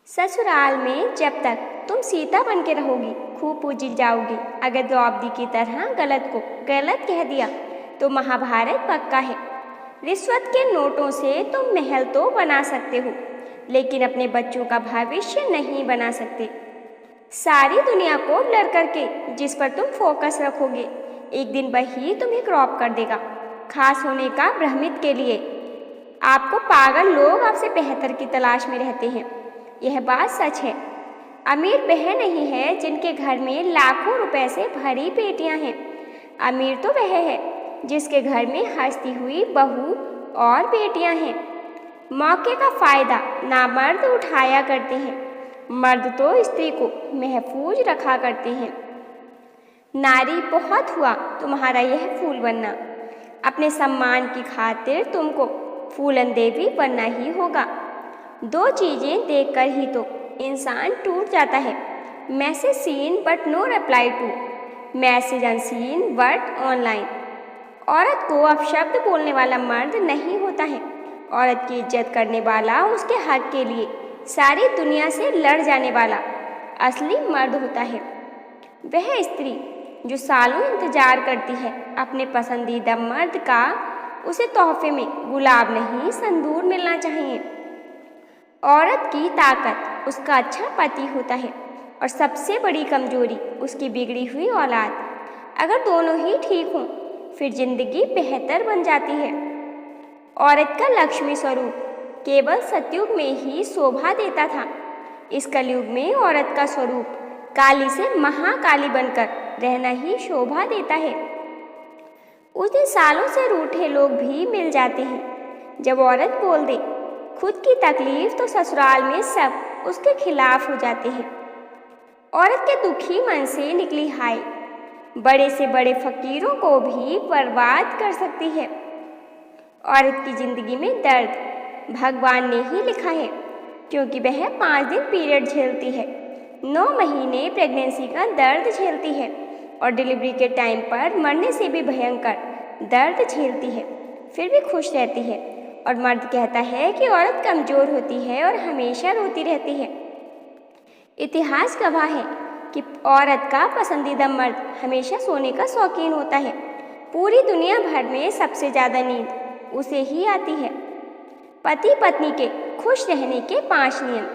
ससुराल में जब तक तुम सीता बन के रहोगी खूब पूजी जाओगी। अगर द्रौपदी की तरह गलत को गलत कह दिया तो महाभारत पक्का है। रिश्वत के नोटों से तुम महल तो बना सकते हो, लेकिन अपने बच्चों का भविष्य नहीं बना सकते। सारी दुनिया को ब्लर करके जिस पर तुम फोकस रखोगे, एक दिन वही तुम्हें क्रॉप कर देगा, खास होने का भ्रमित के लिए। आपको पागल लोग आपसे बेहतर की तलाश में रहते हैं। यह बात सच है। अमीर वह नहीं है जिनके घर में लाखों रुपए से भरी पेटियां हैं। अमीर तो वह है जिसके घर में हंसती हुई बहू और बेटियां हैं। मौके का फायदा नामर्द उठाया करते हैं, मर्द तो स्त्री को महफूज रखा करते हैं। नारी बहुत हुआ तुम्हारा यह फूल बनना। अपने सम्मान की खातिर तुमको फूलन देवी बनना ही होगा। दो चीज़ें देखकर ही तो इंसान टूट जाता है। Message seen but no reply too, message unseen but online. औरत को अपशब्द बोलने वाला मर्द नहीं होता है। औरत की इज्जत करने वाला, उसके हक के लिए सारी दुनिया से लड़ जाने वाला असली मर्द होता है। वह स्त्री जो सालों इंतजार करती है अपने पसंदीदा मर्द का, उसे तोहफे में गुलाब नहीं संदूर मिलना चाहिए। औरत की ताकत उसका अच्छा पति होता है और सबसे बड़ी कमजोरी उसकी बिगड़ी हुई औलाद। अगर दोनों ही ठीक हों फिर जिंदगी बेहतर बन जाती है। औरत का लक्ष्मी स्वरूप केवल सतयुग में ही शोभा देता था। इस कलयुग में औरत का स्वरूप काली से महाकाली बनकर रहना ही शोभा देता है। उस दिन सालों से रूठे लोग भी मिल जाते हैं जब औरत बोल दे खुद की तकलीफ, तो ससुराल में सब उसके खिलाफ हो जाते हैं। औरत के दुखी मन से निकली हाय बड़े से बड़े फकीरों को भी बर्बाद कर सकती है। औरत की जिंदगी में दर्द भगवान ने ही लिखा है, क्योंकि वह 5 दिन पीरियड झेलती है, 9 महीने प्रेगनेंसी का दर्द झेलती है और डिलीवरी के टाइम पर मरने से भी भयंकर दर्द झेलती है, फिर भी खुश रहती है। और मर्द कहता है कि औरत कमज़ोर होती है और हमेशा रोती रहती है। इतिहास गवाह है कि औरत का पसंदीदा मर्द हमेशा सोने का शौकीन होता है। पूरी दुनिया भर में सबसे ज़्यादा नींद उसे ही आती है। पति पत्नी के खुश रहने के 5 नियम।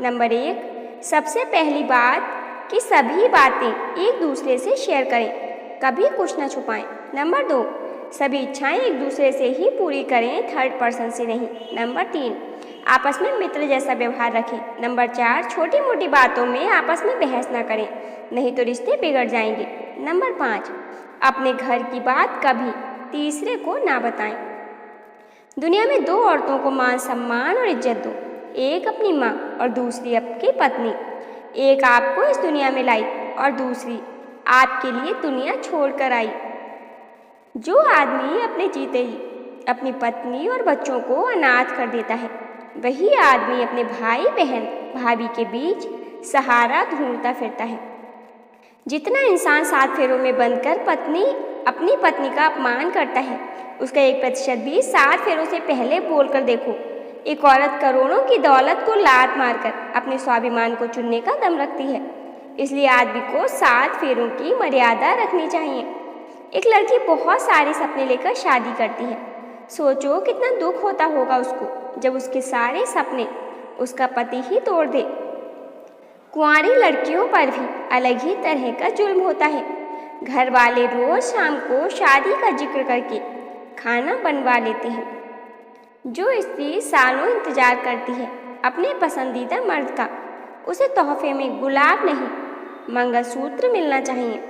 नंबर 1, सबसे पहली बात कि सभी बातें एक दूसरे से शेयर करें, कभी कुछ ना छुपाएं। नंबर 2, सभी इच्छाएं एक दूसरे से ही पूरी करें, थर्ड पर्सन से नहीं। नंबर 3, आपस में मित्र जैसा व्यवहार रखें। नंबर 4, छोटी मोटी बातों में आपस में बहस ना करें, नहीं तो रिश्ते बिगड़ जाएंगे। नंबर 5, अपने घर की बात कभी तीसरे को ना बताएं। दुनिया में 2 औरतों को मान सम्मान और इज्जत दो, एक अपनी माँ और दूसरी आपकी पत्नी। एक आपको इस दुनिया में लाई और दूसरी आपके लिए दुनिया छोड़कर आई। जो आदमी अपने जीते ही अपनी पत्नी और बच्चों को अनाथ कर देता है, वही आदमी अपने भाई बहन भाभी के बीच सहारा ढूंढता फिरता है। जितना इंसान 7 फेरों में बंधकर अपनी पत्नी का अपमान करता है, उसका 1% भी 7 फेरों से पहले बोलकर देखो। एक औरत करोड़ों की दौलत को लात मारकर अपने स्वाभिमान को चुनने का दम रखती है। इसलिए आदमी को 7 फेरों की मर्यादा रखनी चाहिए। एक लड़की बहुत सारे सपने लेकर शादी करती है। सोचो कितना दुख होता होगा उसको जब उसके सारे सपने उसका पति ही तोड़ दे। कुंवारी लड़कियों पर भी अलग ही तरह का जुल्म होता है। घर वाले रोज शाम को शादी का जिक्र करके खाना बनवा लेते हैं। जो स्त्री सालों इंतजार करती है अपने पसंदीदा मर्द का, उसे तोहफे में गुलाब नहीं मंगलसूत्र मिलना चाहिए।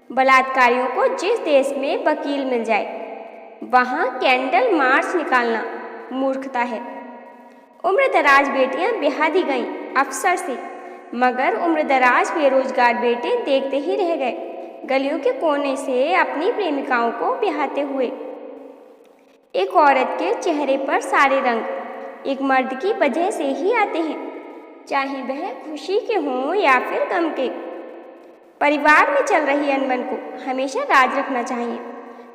बलात्कारियों को जिस देश में वकील मिल जाए वहाँ कैंडल मार्च निकालना मूर्खता है। उम्र दराज बेटियां ब्याह दी गईं अफसर से, मगर उम्र दराज बेरोजगार बेटे देखते ही रह गए गलियों के कोने से अपनी प्रेमिकाओं को ब्याहते हुए। एक औरत के चेहरे पर सारे रंग एक मर्द की वजह से ही आते हैं, चाहे वह खुशी के हों या फिर गम के। परिवार में चल रही अनबन को हमेशा राज रखना चाहिए,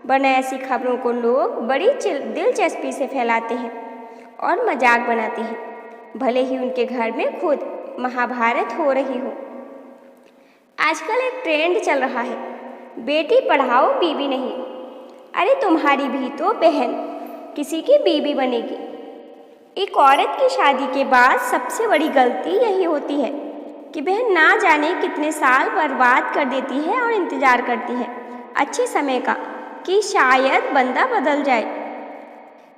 वरना ऐसी खबरों को लोग बड़ी दिलचस्पी से फैलाते हैं और मजाक बनाते हैं। भले ही उनके घर में खुद महाभारत हो रही हो। आजकल एक ट्रेंड चल रहा है, बेटी पढ़ाओ बीवी नहीं। अरे तुम्हारी भी तो बहन किसी की बीवी बनेगी। एक औरत की शादी के बाद सबसे बड़ी गलती यही होती है कि वह ना जाने कितने साल बर्बाद कर देती है और इंतजार करती है अच्छे समय का कि शायद बंदा बदल जाए।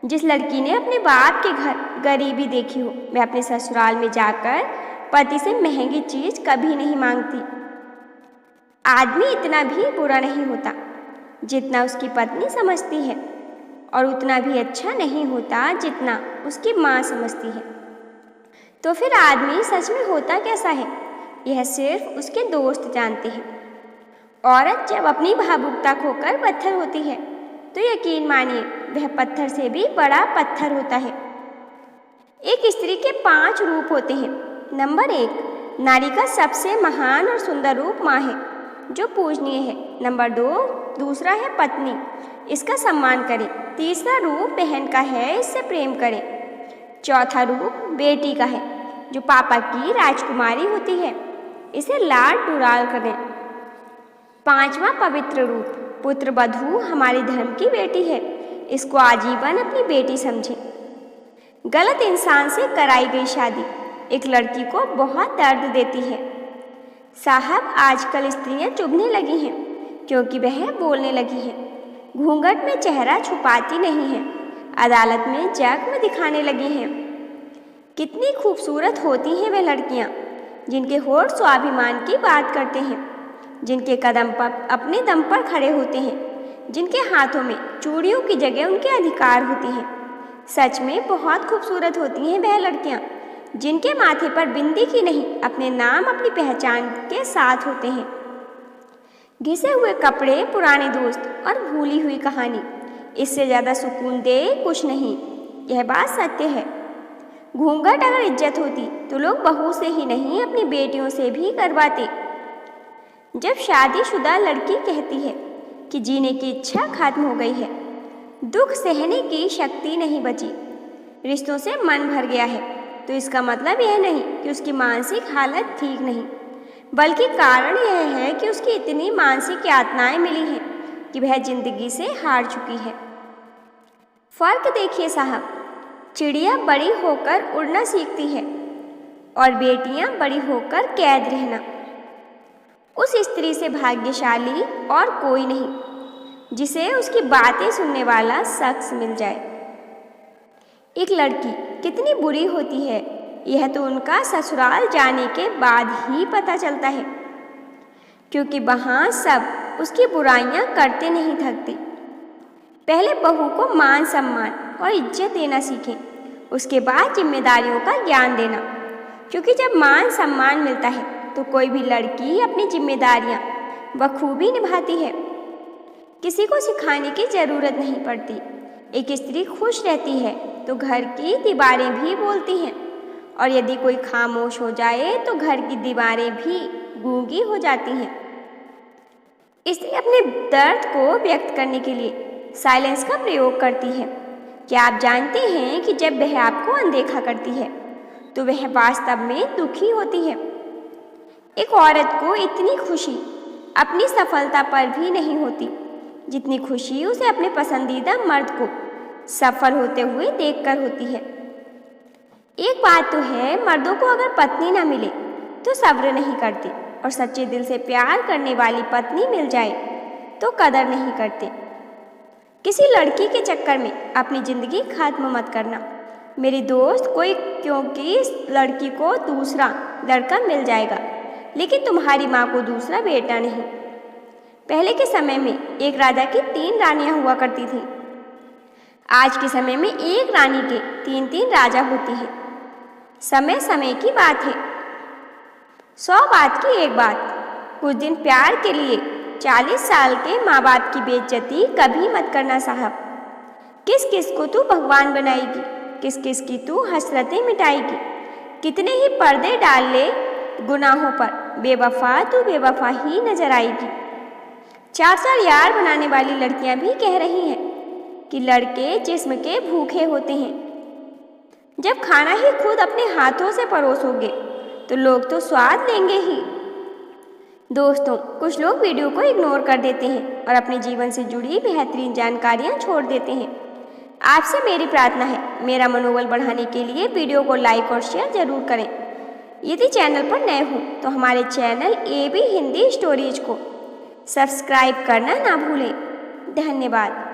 जिस लड़की ने अपने बाप के घर गरीबी देखी हो, वह अपने ससुराल में जाकर पति से महंगी चीज कभी नहीं मांगती। आदमी इतना भी बुरा नहीं होता जितना उसकी पत्नी समझती है, और उतना भी अच्छा नहीं होता जितना उसकी माँ समझती है। तो फिर आदमी सच में होता कैसा है, यह सिर्फ उसके दोस्त जानते हैं। औरत जब अपनी भावुकता खोकर पत्थर होती है तो यकीन मानिए वह पत्थर से भी बड़ा पत्थर होता है। एक स्त्री के 5 रूप होते हैं। नंबर 1, नारी का सबसे महान और सुंदर रूप माँ है जो पूजनीय है। नंबर 2, दूसरा है पत्नी, इसका सम्मान करें। तीसरा रूप बहन का है, इससे प्रेम करें। चौथा रूप बेटी का है जो पापा की राजकुमारी होती है, इसे लाड डुलार करें। 5वां पवित्र रूप पुत्र वधू हमारे धर्म की बेटी है, इसको आजीवन अपनी बेटी समझें। गलत इंसान से कराई गई शादी एक लड़की को बहुत दर्द देती है। साहब आजकल स्त्रियां चुभने लगी हैं क्योंकि वह बोलने लगी हैं। घूंघट में चेहरा छुपाती नहीं है, अदालत में जख्म दिखाने लगी हैं। कितनी खूबसूरत होती हैं वे लड़कियां जिनके होठ स्वाभिमान की बात करते हैं, जिनके कदम पर अपने दम पर खड़े होते हैं, जिनके हाथों में चूड़ियों की जगह उनके अधिकार होती हैं। सच में बहुत खूबसूरत होती हैं वह लड़कियां जिनके माथे पर बिंदी की नहीं, अपने नाम अपनी पहचान के साथ होते हैं। घिसे हुए कपड़े, पुराने दोस्त और भूली हुई कहानी, इससे ज़्यादा सुकून दे कुछ नहीं। यह बात सत्य है। घूंघट अगर इज्जत होती तो लोग बहू से ही नहीं अपनी बेटियों से भी करवाते। जब शादीशुदा लड़की कहती है कि जीने की इच्छा खत्म हो गई है, दुख सहने की शक्ति नहीं बची, रिश्तों से मन भर गया है, तो इसका मतलब यह नहीं कि उसकी मानसिक हालत ठीक नहीं, बल्कि कारण यह है कि उसकी इतनी मानसिक यातनाएं मिली हैं कि वह जिंदगी से हार चुकी है। फर्क देखिए साहब, चिड़िया बड़ी होकर उड़ना सीखती है और बेटियां बड़ी होकर कैद रहना। उस स्त्री से भाग्यशाली और कोई नहीं जिसे उसकी बातें सुनने वाला शख्स मिल जाए। एक लड़की कितनी बुरी होती है यह तो उनका ससुराल जाने के बाद ही पता चलता है, क्योंकि वहाँ सब उसकी बुराइयां करते नहीं थकते। पहले बहू को मान सम्मान और इज्जत देना सीखें, उसके बाद जिम्मेदारियों का ज्ञान देना, क्योंकि जब मान सम्मान मिलता है तो कोई भी लड़की अपनी जिम्मेदारियां बखूबी निभाती है। किसी को सिखाने की जरूरत नहीं पड़ती। एक स्त्री खुश रहती है तो घर की दीवारें भी बोलती हैं, और यदि कोई खामोश हो जाए तो घर की दीवारें भी गूंगी हो जाती हैं। स्त्री अपने दर्द को व्यक्त करने के लिए साइलेंस का प्रयोग करती है। क्या आप जानते हैं कि जब वह आपको अनदेखा करती है तो वह वास्तव में दुखी होती है। एक औरत को इतनी खुशी अपनी सफलता पर भी नहीं होती जितनी खुशी उसे अपने पसंदीदा मर्द को सफल होते हुए देखकर होती है। एक बात तो है, मर्दों को अगर पत्नी ना मिले तो सब्र नहीं करते, और सच्चे दिल से प्यार करने वाली पत्नी मिल जाए तो कदर नहीं करते। किसी लड़की के चक्कर में अपनी जिंदगी खत्म मत करना मेरे दोस्त। क्योंकि इस लड़की को दूसरा लड़का मिल जाएगा, लेकिन तुम्हारी माँ को दूसरा बेटा नहीं। पहले के समय में एक राजा की 3 रानियां हुआ करती थी। आज के समय में एक रानी के 3-3 राजा होती हैं। समय समय की बात है, 100 बात की एक बात। कुछ दिन प्यार के लिए 40 साल के माँ बाप की बेइज्जती कभी मत करना साहब। किस किस को तू भगवान बनाएगी, किस किस की तू हसरतें मिटाएगी। कितने ही पर्दे डाल ले गुनाहों पर, बेवफा तू बेवफा ही नजर आएगी। 4 यार बनाने वाली लड़कियां भी कह रही हैं कि लड़के जिस्म के भूखे होते हैं। जब खाना ही खुद अपने हाथों से परोसोगे तो लोग तो स्वाद लेंगे ही। दोस्तों, कुछ लोग वीडियो को इग्नोर कर देते हैं और अपने जीवन से जुड़ी बेहतरीन जानकारियां छोड़ देते हैं। आपसे मेरी प्रार्थना है, मेरा मनोबल बढ़ाने के लिए वीडियो को लाइक और शेयर जरूर करें। यदि चैनल पर नए हो तो हमारे चैनल AB हिंदी स्टोरीज को सब्सक्राइब करना ना भूलें। धन्यवाद।